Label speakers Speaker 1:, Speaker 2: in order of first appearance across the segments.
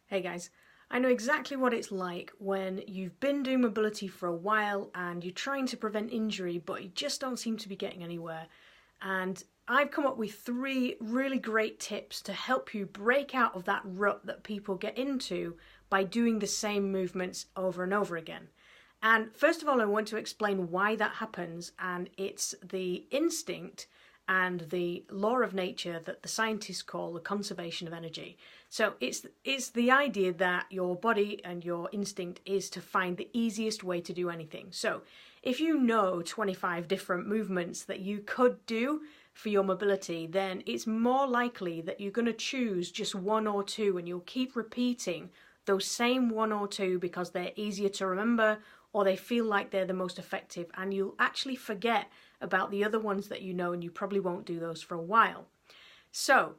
Speaker 1: Hey guys, I know exactly what it's like when you've been doing mobility for a while and you're trying to prevent injury but you just don't seem to be getting anywhere. And I've come up with 3 really great tips to help you break out of that rut that people get into by doing the same movements over and over again. And first of all, I want to explain why that happens, and it's the instinct and the law of nature that the scientists call the conservation of energy. So it's the idea that your body and your instinct is to find the easiest way to do anything. So if you know 25 different movements that you could do for your mobility, then it's more likely that you're going to choose just 1 or 2 and you'll keep repeating those same 1 or 2 because they're easier to remember or they feel like they're the most effective, and you'll actually forget about the other ones that you know, and you probably won't do those for a while. So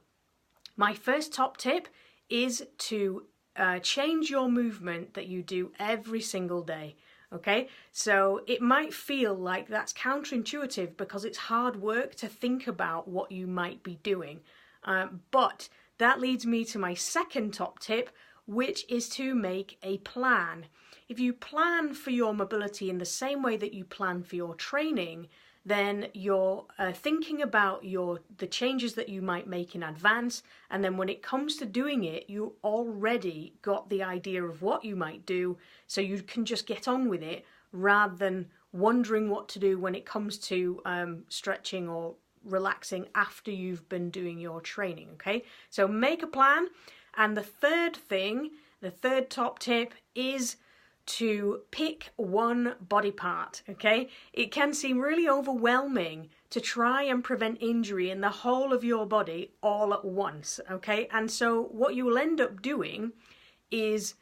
Speaker 1: my first top tip is to change your movement that you do every single day. Okay, so it might feel like that's counterintuitive because it's hard work to think about what you might be doing, but that leads me to my second top tip, which is to make a plan. If you plan for your mobility in the same way that you plan for your training, then you're thinking about the changes that you might make in advance, and then when it comes to doing it, you already got the idea of what you might do, so you can just get on with it rather than wondering what to do when it comes to stretching or relaxing after you've been doing your training. Okay, so make a plan. And the third top tip is to pick one body part. Okay, it can seem really overwhelming to try and prevent injury in the whole of your body all at once. Okay, and so what you will end up doing is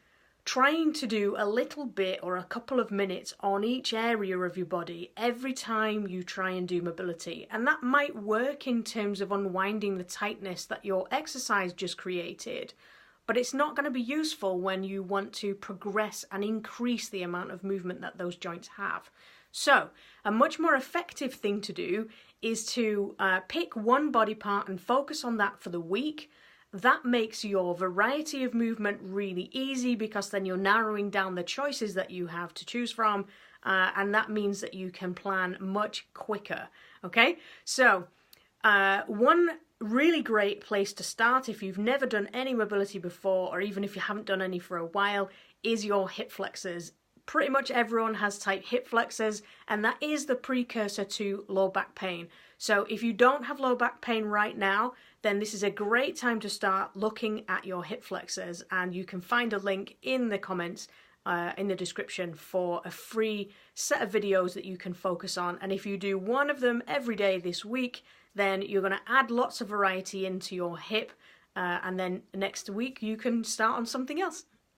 Speaker 1: trying to do a little bit or a couple of minutes on each area of your body every time you try and do mobility, and that might work in terms of unwinding the tightness that your exercise just created, but it's not going to be useful when you want to progress and increase the amount of movement that those joints have. So a much more effective thing to do is to pick one body part and focus on that for the week. That makes your variety of movement really easy because then you're narrowing down the choices that you have to choose from, and that means that you can plan much quicker. Okay, so one really great place to start if you've never done any mobility before, or even if you haven't done any for a while, is your hip flexors. Pretty much everyone has tight hip flexors, and that is the precursor to low back pain. So if you don't have low back pain right now, then this is a great time to start looking at your hip flexors, and you can find a link in the comments in the description for a free set of videos that you can focus on. And if you do one of them every day this week, then you're going to add lots of variety into your hip, and then next week you can start on something else.